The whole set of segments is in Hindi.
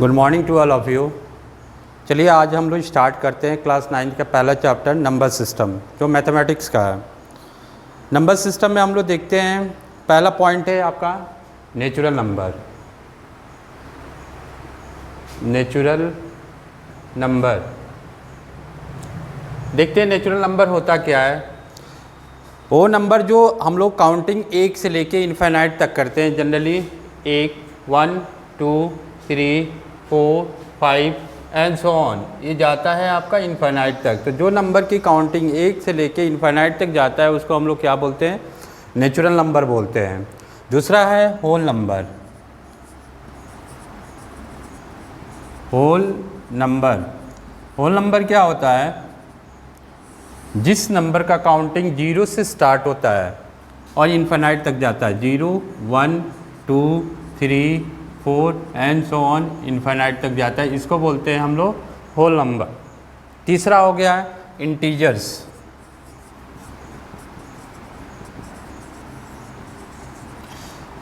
Good morning to all of you. चलिए आज हम लोग स्टार्ट करते हैं क्लास 9 का पहला चैप्टर नंबर सिस्टम जो मैथमेटिक्स का है। नंबर सिस्टम में हम लोग देखते हैं पहला पॉइंट है आपका नेचुरल नंबर। नेचुरल नंबर देखते हैं नेचुरल नंबर होता क्या है। वो नंबर जो हम लोग काउंटिंग 1 से लेके इनफाइनाइट तक करते हैं, जनरली 1, 1, 2, 3, 4, 5 एंड सो ऑन, ये जाता है आपका इनफाइनाइट तक। तो जो नंबर की काउंटिंग 1 से लेके इनफाइनाइट तक जाता है उसको हम लोग क्या बोलते हैं? नेचुरल नंबर बोलते हैं। दूसरा है whole number. Whole number, whole number क्या होता है? जिस नंबर का काउंटिंग 0 से स्टार्ट होता है और इनफाइनाइट तक जाता है, 0, 1, 2, 3, 4 एंड सो ऑन इनफाइनाइट तक जाता है, इसको बोलते हैं हम लोग होल नंबर। तीसरा हो गया है इंटीजर्स।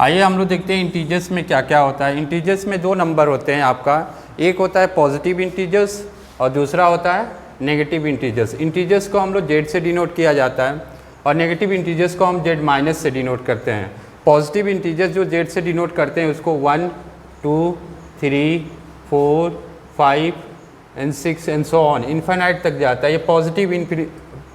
आइए हम लोग देखते हैं इंटीजर्स में क्या क्या होता है। इंटीजर्स में दो नंबर होते हैं आपका, एक होता है पॉजिटिव इंटीजर्स और दूसरा होता है नेगेटिव इंटीजर्स। इंटीजर्स को हम लोग जेड से डिनोट किया जाता है और नेगेटिव इंटीजर्स को हम जेड माइनस से डिनोट करते हैं। पॉजिटिव इंटीजर्स जो जेड से डिनोट करते हैं उसको 1, 2, 3, 4, 5 and 6 and so on infinite तक जाता है। ये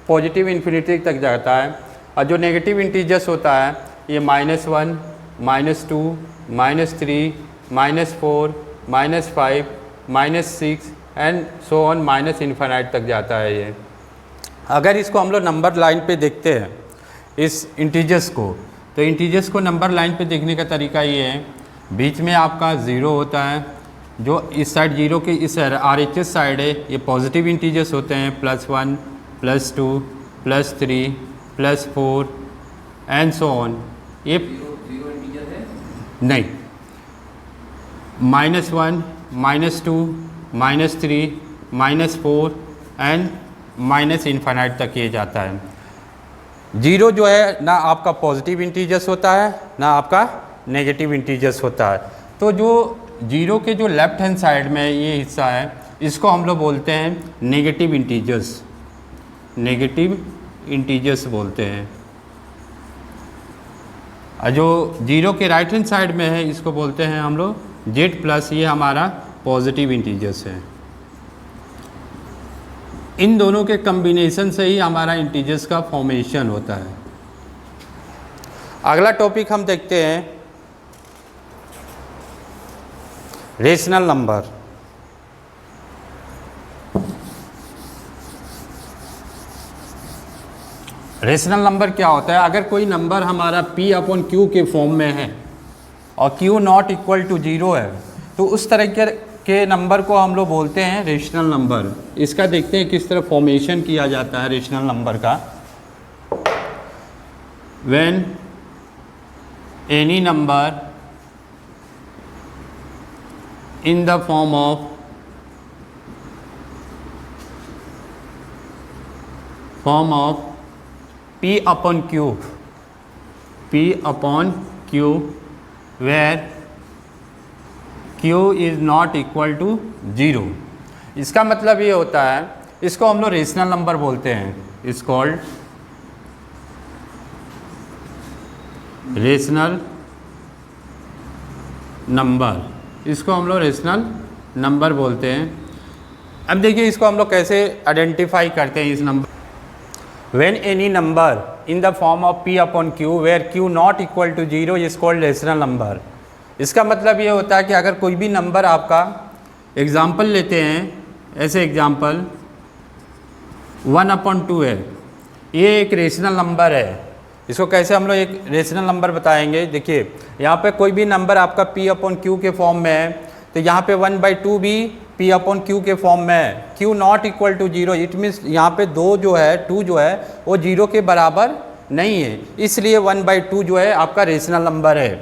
पॉजिटिव इन्फिनिटी तक जाता है। और जो नेगेटिव इंटीजर्स होता है ये -1, -2, -3, -4, -5, -6 and so on minus infinite तक जाता है ये। अगर इसको हम लोग नंबर लाइन पे देखते हैं इस इंटीजर्स को, तो इंटीजर्स को नंबर लाइन पे देखने का तरीका ये है, बीच में आपका 0 होता है, जो इस साइड 0 के इस RHS साइड है ये पॉजिटिव इंटीजर्स होते हैं, +1, +2, +3, +4 एंड सो ऑन। ये नहीं, -1, -2, -3, -4 एंड माइनस इनफाइनाइट तक ये जाता है। 0 जो है ना आपका पॉजिटिव इंटीजर्स होता है ना आपका नेगेटिव इंटीजर्स होता है। तो जो 0 के जो लेफ्ट हैंड साइड में ये हिस्सा है इसको हम लोग बोलते हैं नेगेटिव इंटीजर्स। नेगेटिव इंटीजर्स बोलते हैं। और जो 0 के राइट हैंड साइड में है इसको बोलते हैं हम लोग Z+, ये हमारा पॉजिटिव इंटीजर्स है। इन दोनों के कॉम्बिनेशन से ही हमारा इंटीजर्स का फॉर्मेशन होता है। अगला टॉपिक हम देखते हैं रेशनल नंबर। रेशनल नंबर क्या होता है? अगर कोई नंबर हमारा P/Q के फॉर्म में है और Q ≠ 0 है तो उस तरह के नंबर को हम लोग बोलते हैं रेशनल नंबर। इसका देखते हैं किस तरह फॉर्मेशन किया जाता है रेशनल नंबर का। When any number in the form of P/Q where Q is not equal to 0। इसका मतलब ये होता है, इसको हम लोग रेशनल नंबर बोलते हैं। Is called rational number. इसको हम लोग रेशनल नंबर बोलते हैं। अब देखिए इसको हम लोग कैसे आइडेंटिफाई करते हैं इस नंबर। When any number in the form of P/Q where Q not equal to 0 is called rational number. इसका मतलब ये होता है कि अगर कोई भी नंबर आपका, एग्जाम्पल लेते हैं, ऐसे एग्जाम्पल 1/2 है, ये एक रेशनल नंबर है। इसको कैसे हम लोग एक रेशनल नंबर बताएंगे? देखिए यहाँ पे कोई भी नंबर आपका P/Q के फॉर्म में है तो यहाँ पे 1/2 भी P/Q के फॉर्म में है। Q not equal to 0 it means यहाँ पे 2 जो है वो 0 के बराबर नहीं है, इसलिए 1/2 जो है आपका रेशनल नंबर है।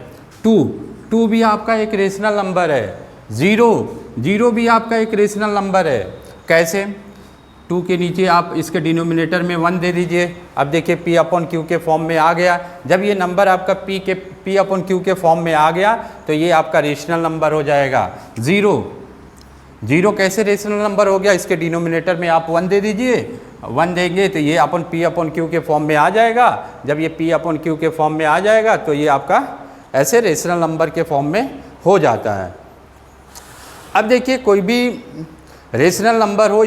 2 भी आपका एक रेशनल नंबर है। 0 भी आपका एक रेशनल नंबर है। कैसे? 2 के नीचे आप इसके डिनोमिनेटर में 1 दे दीजिए। अब देखिए P/Q के फॉर्म में आ गया। जब ये नंबर आपका P/Q के फॉर्म में आ गया तो ये आपका रेशनल नंबर हो जाएगा। 0 0 कैसे रेशनल नंबर हो गया, इसके डिनोमिनेटर में आप 1 दे दीजिए, 1 देंगे तो ये अपन P अपॉन Q के फॉर्म में आ जाएगा। जब ये P अपॉन Q के फॉर्म में आ जाएगा तो ये आपका ऐसे रेशनल नंबर के फॉर्म में हो जाता है। अब देखिए कोई भी रेशनल नंबर हो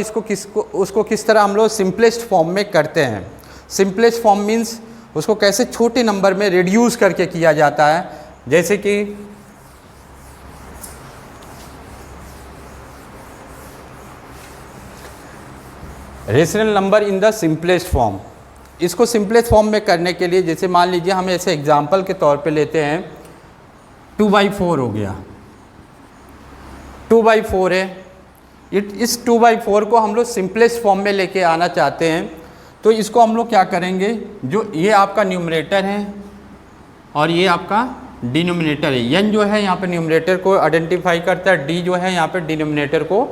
उसको किस तरह हम लोग सिंपलेस्ट फॉर्म में करते हैं। सिंपलेस्ट फॉर्म मीन्स उसको कैसे छोटे नंबर में रिड्यूस करके किया जाता है। जैसे कि rational number in the simplest form, इसको सिंपलेस्ट फॉर्म में करने के लिए जैसे मान लीजिए हम ऐसे एग्जांपल के तौर पे लेते हैं 2/4 हो गया, 2/4 है। इस 2/4 को हम लोग सिंपलेस्ट फॉर्म में लेके आना चाहते हैं तो इसको हम लोग क्या करेंगे, जो ये आपका न्यूमरेटर है और ये आपका डिनोमिनेटर है। n जो है यहाँ पे न्यूमरेटर को आइडेंटिफाई करता है, d जो है यहाँ पे डिनोमिनेटर को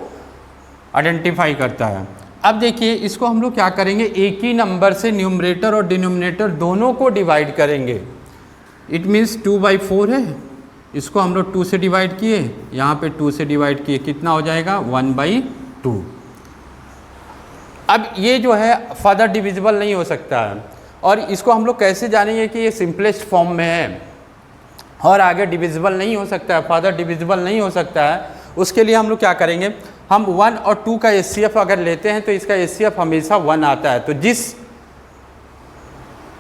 आइडेंटिफाई करता है। अब देखिए इसको हम लोग क्या करेंगे, एक ही नंबर से न्यूमरेटर और डिनोमिनेटर दोनों को डिवाइड करेंगे। इट मीन्स 2/4 है, इसको हम लोग 2 से डिवाइड किए, यहाँ पे 2 से डिवाइड किए, कितना हो जाएगा 1/2। अब ये जो है फर्दर डिविजिबल नहीं हो सकता है और इसको हम लोग कैसे जानेंगे कि ये सिंपलेस्ट फॉर्म में है और आगे डिविजिबल नहीं हो सकता है, फर्दर डिविजिबल नहीं हो सकता है। उसके लिए हम लोग क्या करेंगे, हम 1 और 2 का HCF अगर लेते हैं तो इसका HCF हमेशा 1 आता है। तो जिस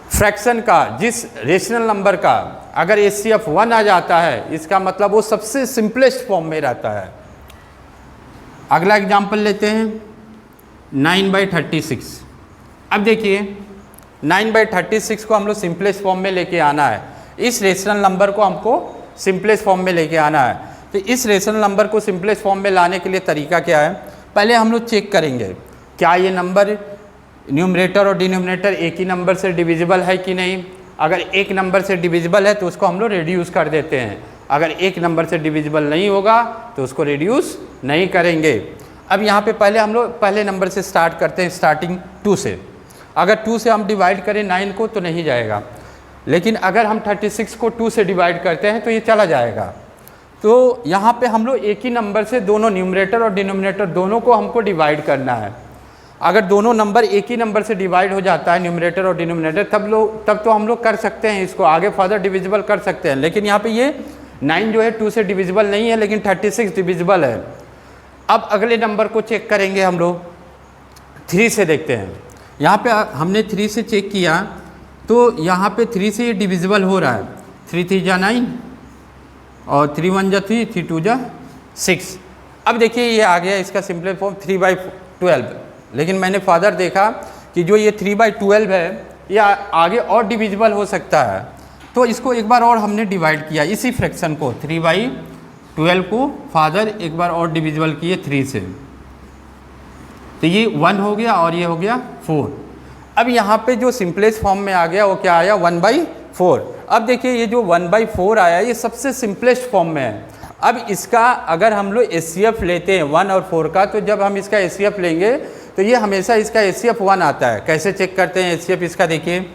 फ्रैक्शन का, जिस रेशनल नंबर का अगर HCF 1 आ जाता है, इसका मतलब वो सबसे सिंपलेस्ट फॉर्म में रहता है। अगला एग्जांपल लेते हैं 9/36। अब देखिए 9/36 को हम लोग सिंपलेस्ट फॉर्म में लेके आना है, इस रेशनल नंबर को हमको सिंपलेस्ट फॉर्म में लेके आना है। तो इस रेशनल नंबर को सिंपलेस्ट फॉर्म में लाने के लिए तरीका क्या है, पहले हम लोग चेक करेंगे क्या ये नंबर न्यूमरेटर और डिनोमिनेटर एक ही नंबर से डिविजिबल है कि नहीं। अगर एक नंबर से डिविजिबल है तो उसको हम लोग रिड्यूस कर देते हैं, अगर एक नंबर से डिविजिबल नहीं होगा तो उसको रिड्यूस नहीं करेंगे। अब यहाँ पे पहले हम लोग पहले नंबर से स्टार्ट करते हैं, स्टार्टिंग 2 से। अगर 2 से हम डिवाइड करें 9 को तो नहीं जाएगा, लेकिन अगर हम 36 को 2 से डिवाइड करते हैं तो ये चला जाएगा। तो यहाँ पे हम लोग एक ही नंबर से दोनों न्यूमरेटर और डिनोमिनेटर दोनों को हमको डिवाइड करना है। अगर दोनों नंबर एक ही नंबर से डिवाइड हो जाता है, न्यूमरेटर और डिनोमिनेटर, तब तो हम लोग कर सकते हैं, इसको आगे फर्दर डिविजिबल कर सकते हैं। लेकिन यहाँ पे ये 9 जो है 2 से डिविजिबल नहीं है, लेकिन 36 डिविजिबल है। अब अगले नंबर को चेक करेंगे हम लोग 3 से, देखते हैं। यहाँ पे हमने 3 से चेक किया तो यहाँ पे 3 से ये डिविजिबल हो रहा है। 3 3 जा 9 और 3 1 जा 3, 3 2 जा 6। अब देखिए ये आ गया इसका सिंपल फॉर्म 3/12। लेकिन मैंने फर्दर देखा कि जो ये 3/12 है ये आगे और डिविजिबल हो सकता है, तो इसको एक बार और हमने डिवाइड किया, इसी फ्रैक्शन को 3/12 को फादर एक बार और डिविजिबल किए 3 से, तो ये 1 हो गया और ये हो गया 4। अब यहाँ पे जो सिंपलेस्ट फॉर्म में आ गया वो क्या आया 1/4। अब देखिए ये जो 1/4 आया ये सबसे सिंपलेस्ट फॉर्म में है। अब इसका अगर हम लोग HCF लेते हैं 1 और 4 का, तो जब हम इसका HCF लेंगे तो ये हमेशा इसका HCF 1 आता है। कैसे चेक करते हैं HCF इसका, देखिए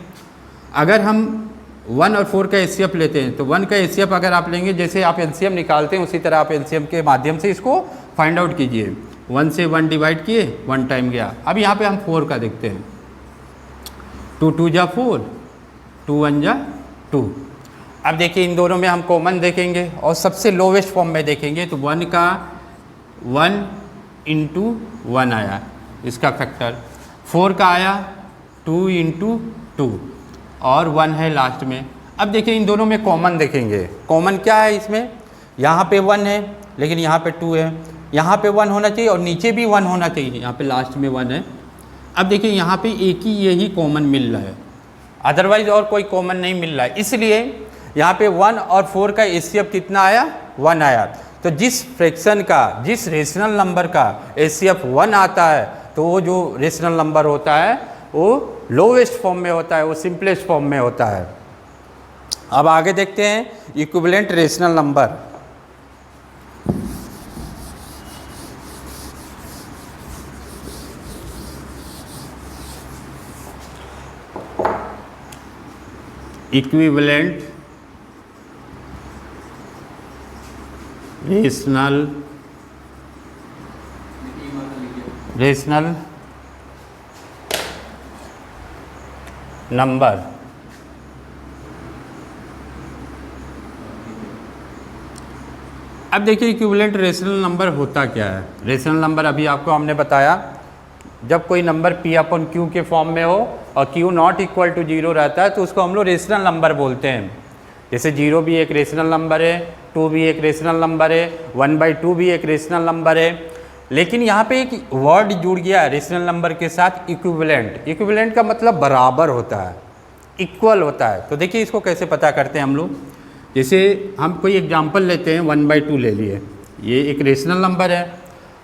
अगर हम 1 और 4 का HCF लेते हैं तो 1 का HCF अगर आप लेंगे, जैसे आप LCM निकालते हैं उसी तरह आप LCM के माध्यम से इसको फाइंड आउट कीजिए। 1 से 1 डिवाइड किए, 1 टाइम गया। अब यहाँ पे हम 4 का देखते हैं, 2 2 जा 4, 2 1 जा 2। अब देखिए इन दोनों में हम कॉमन देखेंगे और सबसे लोवेस्ट फॉर्म में देखेंगे तो 1 का 1 × 1 आया इसका फैक्टर, 4 का आया 2 × 2 और 1 है लास्ट में। अब देखिए इन दोनों में कॉमन देखेंगे, कॉमन क्या है इसमें, यहाँ पे 1 है लेकिन यहाँ पे 2 है, यहाँ पे 1 होना चाहिए और नीचे भी 1 होना चाहिए, यहाँ पे लास्ट में 1 है। अब देखिए यहाँ पे एक ही यही कॉमन मिल रहा है, अदरवाइज और कोई कॉमन नहीं मिल रहा है, इसलिए यहाँ पे 1 और 4 का HCF कितना आया 1 आया। तो जिस फ्रैक्शन का, जिस रेशनल नंबर का HCF 1 आता है तो वो जो रेशनल नंबर होता है वो लोवेस्ट फॉर्म में होता है, वो सिंपलेस्ट फॉर्म में होता है। अब आगे देखते हैं equivalent rational number. Equivalent rational rational number. अब देखिए इक्विवेलेंट रेशनल नंबर होता क्या है। रेशनल नंबर अभी आपको हमने बताया, जब कोई नंबर P अपॉन Q के फॉर्म में हो और Q नॉट इक्वल टू 0 रहता है तो उसको हम लोग रेशनल नंबर बोलते हैं। जैसे 0 भी एक रेशनल नंबर है, 2 भी एक रेशनल नंबर है, 1/2 भी एक रेशनल नंबर है। लेकिन यहाँ पे एक वर्ड जुड़ गया है रेशनल नंबर के साथ, इक्विवेलेंट। इक्विवेलेंट का मतलब बराबर होता है, इक्वल होता है। तो देखिए इसको कैसे पता करते हैं हम लोग। जैसे हम कोई एग्जांपल लेते हैं, 1/2 ले लिए, ये एक रेशनल नंबर है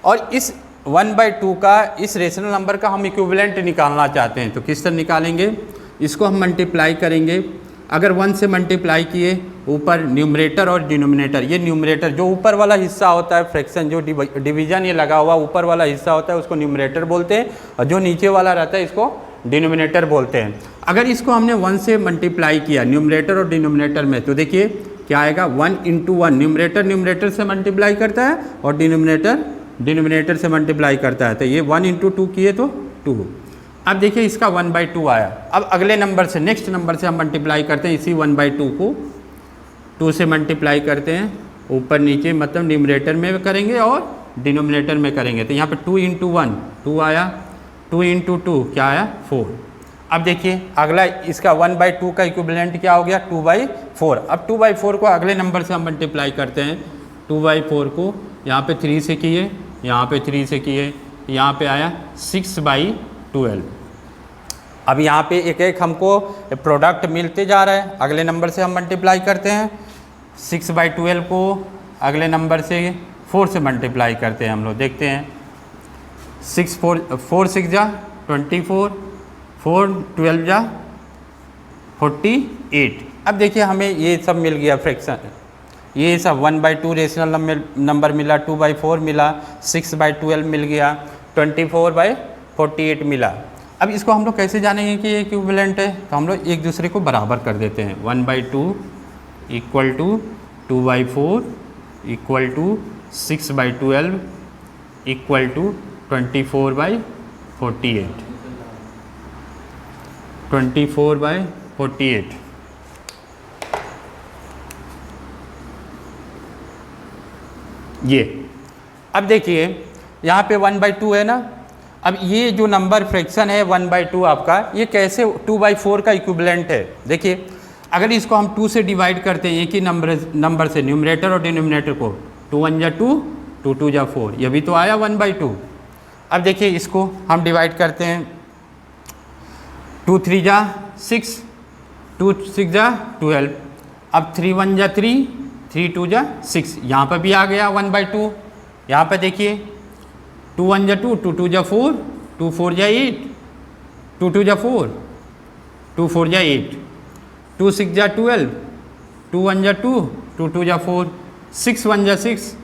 और इस 1/2 का, इस रेशनल नंबर का हम इक्विवेलेंट निकालना चाहते हैं। तो किस तरह निकालेंगे, इसको हम मल्टीप्लाई करेंगे। अगर 1 से मल्टीप्लाई किए, ऊपर न्यूमरेटर और डिनोमिनेटर, ये न्यूमरेटर जो ऊपर वाला हिस्सा होता है, फ्रैक्शन जो डिवीजन ये लगा हुआ ऊपर वाला हिस्सा होता है उसको न्यूमरेटर बोलते हैं, और जो नीचे वाला रहता है इसको डिनोमिनेटर बोलते हैं। अगर इसको हमने 1 से मल्टीप्लाई किया न्यूमरेटर और डिनोमिनेटर में, तो देखिए क्या आएगा, 1 × 1। न्यूमरेटर न्यूमरेटर से मल्टीप्लाई करता है और डिनोमिनेटर डिनोमिनेटर से मल्टीप्लाई करता है। तो ये 1 × 2 किए तो 2। अब देखिए इसका 1/2 आया। अब अगले नंबर से, नेक्स्ट नंबर से हम मल्टीप्लाई करते हैं, इसी 1/2 को 2 से मल्टीप्लाई करते हैं, ऊपर नीचे, मतलब न्यूमरेटर में करेंगे और डिनोमिनेटर में करेंगे। तो यहाँ पे 2 × 1 2 आया, 2 × 2 क्या आया, 4। अब देखिए अगला, इसका 1/2 का इक्विवेलेंट क्या हो गया, 2/4। अब 2/4 को अगले नंबर से हम मल्टीप्लाई करते हैं। 2/4 को यहाँ पे 3 से किए, यहाँ पे 3 से किए, यहाँ पे आया 6/12। अब यहाँ पे एक एक हमको प्रोडक्ट मिलते जा रहा है, अगले नंबर से हम मल्टीप्लाई करते हैं। 6/12 को अगले नंबर से 4 से मल्टीप्लाई करते हैं हम लोग, देखते हैं। 4 6 जा 24, 4 12 जा 48। अब देखिए हमें ये सब मिल गया फ्रैक्शन, ये सब 1/2 रेशनल नंबर मिला, 2/4 मिला, 6/12 मिल गया, 24/48 मिला। अब इसको हम लोग कैसे जानेंगे कि ये इक्विवेलेंट है, तो हम लोग एक दूसरे को बराबर कर देते हैं। 1/2 = 2/4 = 6/12 = 24/48। 24/48। ये अब देखिए यहाँ पे 1/2 है ना। अब ये जो नंबर फ्रैक्शन है 1/2 आपका, ये कैसे 2/4 का इक्विवेलेंट है। देखिए अगर इसको हम 2 से डिवाइड करते हैं, एक ही नंबर से, न्यूमरेटर और डिनोमिनेटर को, 2 1 जा 2, 2 2 जा 4, ये भी तो आया 1/2। अब देखिए इसको हम डिवाइड करते हैं, 2 3 जा 6, 2 6 जा 12। अब 3 1 जा 3, 3 2 जा 6, यहाँ पर भी आ गया 1/2। यहाँ पर देखिए 2 1 जा 2, 2 2 जा 4, 2 4 जा 8, 2 2 जा 4, 2 4 जा 8, 2 6 जा 12, 2 1 जा 2, 2 2 जा 4, 6 1 जा 6,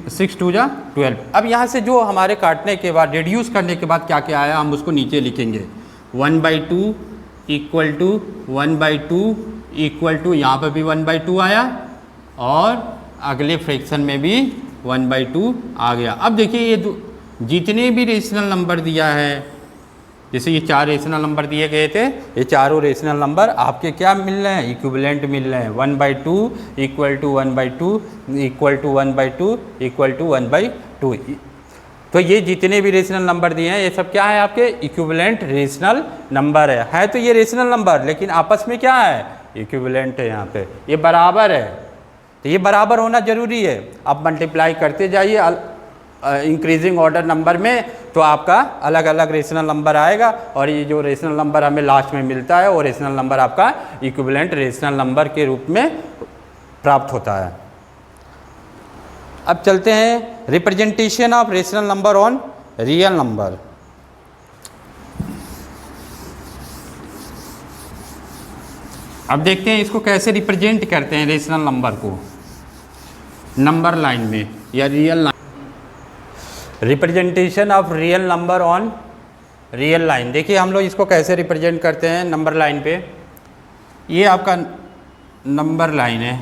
6 2 जा 12। अब यहाँ से जो हमारे काटने के बाद, रिड्यूस करने के बाद क्या क्या आया, हम उसको नीचे लिखेंगे। 1/2 = 1/2 = यहाँ पर भी 1/2 आया और अगले फ्रैक्शन में भी 1/2 आ गया। अब देखिए ये जितने भी रेशनल नंबर दिया है, जैसे ये 4 रेशनल नंबर दिए गए थे, ये चारों रेशनल नंबर आपके क्या मिल रहे हैं, इक्विवेलेंट मिल रहे हैं। 1/2 = 1/2 = 1/2 = 1/2। तो ये जितने भी रेशनल नंबर दिए हैं ये सब क्या है, आपके इक्विवेलेंट रेशनल नंबर है तो ये रेशनल नंबर, लेकिन आपस में क्या है, इक्विवेलेंट है। यहाँ पे ये बराबर है, तो ये बराबर होना जरूरी है। आप मल्टीप्लाई करते जाइए इंक्रीजिंग ऑर्डर नंबर में, तो आपका अलग अलग रेशनल नंबर आएगा और ये जो रेशनल नंबर हमें लास्ट में मिलता है वो रेशनल नंबर आपका इक्विवेलेंट रेशनल नंबर के रूप में प्राप्त होता है। अब चलते हैं representation of rational number on real number. अब देखते हैं इसको कैसे रिप्रेजेंट करते हैं रेशनल नंबर को नंबर लाइन में या real line. Representation of real number on real line, देखिए हम लोग इसको कैसे रिप्रेजेंट करते हैं नंबर लाइन पे। ये आपका नंबर लाइन है,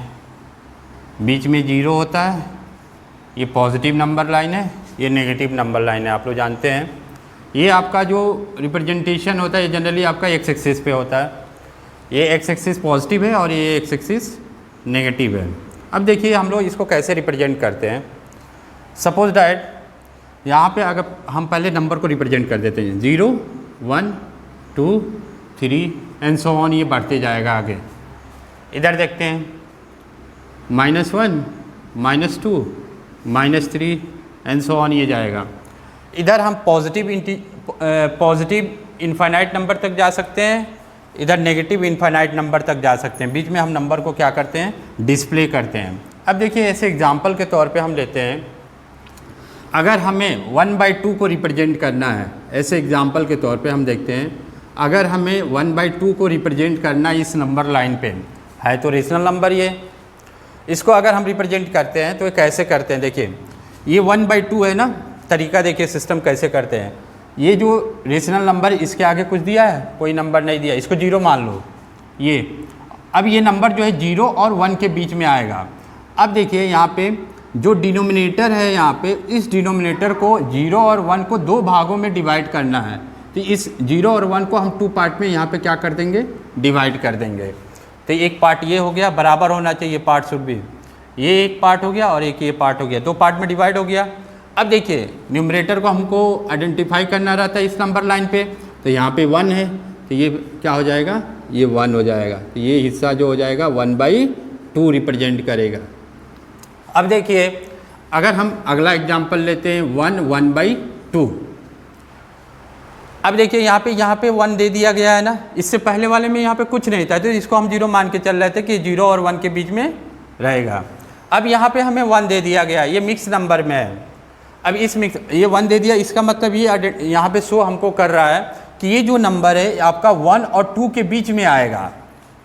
बीच में 0 होता है, ये पॉजिटिव नंबर लाइन है, ये नेगेटिव नंबर लाइन है, आप लोग जानते हैं। ये आपका जो रिप्रेजेंटेशन होता है ये जनरली आपका एक्स एक्सिस पे होता है। ये एक्स एक्सिस पॉजिटिव है और ये एक्स एक्सिस नेगेटिव है। अब देखिए हम लोग इसको कैसे रिप्रेजेंट करते हैं। सपोज डैट यहाँ पे अगर हम पहले नंबर को रिप्रेजेंट कर देते हैं 0 1 2 3 एंड सो ऑन, ये बढ़ते जाएगा आगे। इधर देखते हैं -1 -2 -3 एंड सो ऑन, ये जाएगा। इधर हम पॉजिटिव इनफाइनाइट नंबर तक जा सकते हैं, इधर नेगेटिव इनफाइनाइट नंबर तक जा सकते हैं। बीच में हम नंबर को क्या करते हैं, डिस्प्ले करते हैं। अब देखिए ऐसे एग्जांपल के तौर पे हम लेते हैं, अगर हमें 1/2 को रिप्रेजेंट करना है, ऐसे एग्जांपल के तौर पे हम देखते हैं, अगर हमें 1/2 को रिप्रेजेंट करना इस नंबर लाइन पे है तो रेशनल नंबर ये, इसको अगर हम रिप्रेजेंट करते हैं तो ये कैसे करते हैं। देखिए ये 1/2 है ना, तरीका देखिए सिस्टम कैसे करते हैं। ये जो रेशनल नंबर इसके आगे कुछ दिया है, कोई नंबर नहीं दिया, इसको 0 मान लो। ये अब ये नंबर जो है 0 और 1 के बीच में आएगा। अब देखिए यहाँ पे जो डिनोमिनेटर है, यहाँ पे इस डिनोमिनेटर को 0 और 1 को 2 भागों में डिवाइड करना है। तो इस 0 और 1 को हम 2 पार्ट में यहाँ पे क्या कर देंगे, डिवाइड कर देंगे। तो एक पार्ट ये हो गया, बराबर होना चाहिए पार्ट शुड भी, ये एक पार्ट हो गया और एक ये पार्ट हो गया, 2 पार्ट में डिवाइड हो गया। अब देखिए न्यूमरेटर को हमको आइडेंटिफाई करना रहता है इस नंबर लाइन पे, तो यहाँ पे 1 है तो ये क्या हो जाएगा, ये 1 हो जाएगा। तो ये हिस्सा जो हो जाएगा 1/2 रिप्रेजेंट करेगा। अब देखिए अगर हम अगला एग्जांपल लेते हैं 1/2। अब देखिए यहाँ पे 1 दे दिया गया है ना, इससे पहले वाले में यहाँ पे कुछ नहीं था तो इसको हम 0 मान के चल रहे थे कि 0 और 1 के बीच में रहेगा। अब यहाँ पे हमें 1 दे दिया गया, ये मिक्स नंबर में है। अब इस मिक्स ये 1 दे दिया, इसका मतलब ये यहाँ पे शो हमको कर रहा है कि ये जो नंबर है आपका 1 और 2 के बीच में आएगा।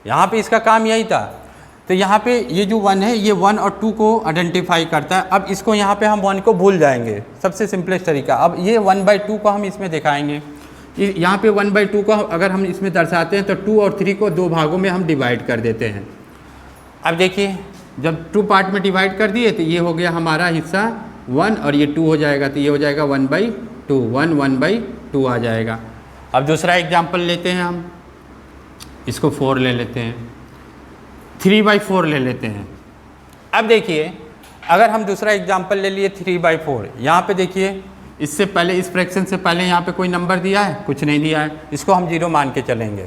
यहाँ पे इसका काम यही था। तो यहाँ पे ये जो 1 है ये 1 और 2 को आइडेंटिफाई करता है। अब इसको यहाँ पे हम 1 को भूल जाएंगे, सबसे सिंपलेस्ट तरीका। अब ये 1/2 को हम इसमें दिखाएंगे। यहाँ पे 1/2 को अगर हम इसमें दर्शाते हैं तो 2 और 3 को 2 भागों में हम डिवाइड कर देते हैं। अब देखिए जब 2 पार्ट में डिवाइड कर दिए तो ये हो गया हमारा हिस्सा 1 और ये 2 हो जाएगा, तो ये हो जाएगा 1/2, 1/2 आ जाएगा। अब दूसरा एग्जाम्पल लेते हैं हम, इसको 4 ले लेते हैं, 3/4 ले लेते हैं। अब देखिए अगर हम दूसरा एग्जाम्पल ले लिए 3/4, यहाँ पे देखिए इससे पहले इस फ्रैक्शन से पहले यहाँ पे कोई नंबर दिया है, कुछ नहीं दिया है, इसको हम 0 मान के चलेंगे।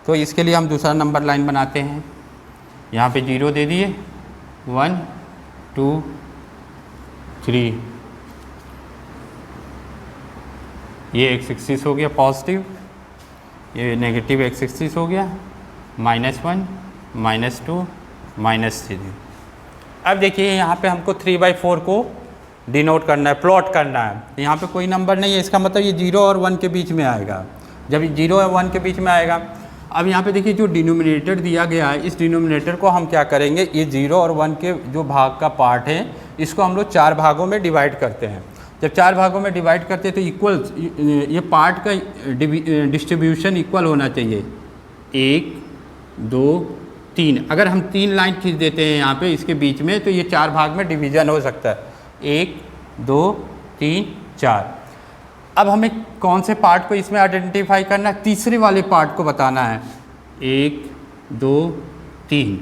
तो इसके लिए हम दूसरा नंबर लाइन बनाते हैं, यहाँ पे 0 दे दिए, 1 2 3, ये एक्स एक्सिस हो गया पॉजिटिव, ये नेगेटिव एक्स एक्सिस हो गया, -1 -2 -3। अब देखिए यहाँ पे हमको 3/4 को डिनोट करना है, प्लॉट करना है। यहाँ पे कोई नंबर नहीं है, इसका मतलब ये 0 और 1 के बीच में आएगा। जब 0 और 1 के बीच में आएगा, अब यहाँ पे देखिए जो डिनोमिनेटर दिया गया है, इस डिनोमिनेटर को हम क्या करेंगे, ये 0 और 1 के जो भाग का पार्ट है इसको हम लोग 4 भागों में डिवाइड करते हैं। जब 4 भागों में डिवाइड करते हैं तो इक्वल, ये पार्ट का डिस्ट्रीब्यूशन इक्वल होना चाहिए, 1 2 3। अगर हम 3 लाइन खींच देते हैं यहाँ पे इसके बीच में तो ये 4 भाग में डिवीज़न हो सकता है, 1 2 3 4। अब हमें कौन से पार्ट को इसमें आइडेंटिफाई करना है, तीसरे वाले पार्ट को बताना है, 1 2 3।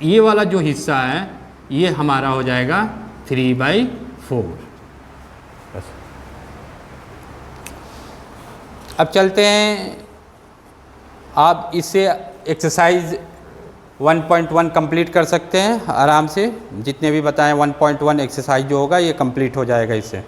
ये वाला जो हिस्सा है ये हमारा हो जाएगा 3/4। अब चलते हैं, आप इससे एक्सरसाइज 1.1 कंप्लीट कर सकते हैं आराम से, जितने भी बताएं 1.1 एक्सरसाइज जो होगा ये कंप्लीट हो जाएगा इससे।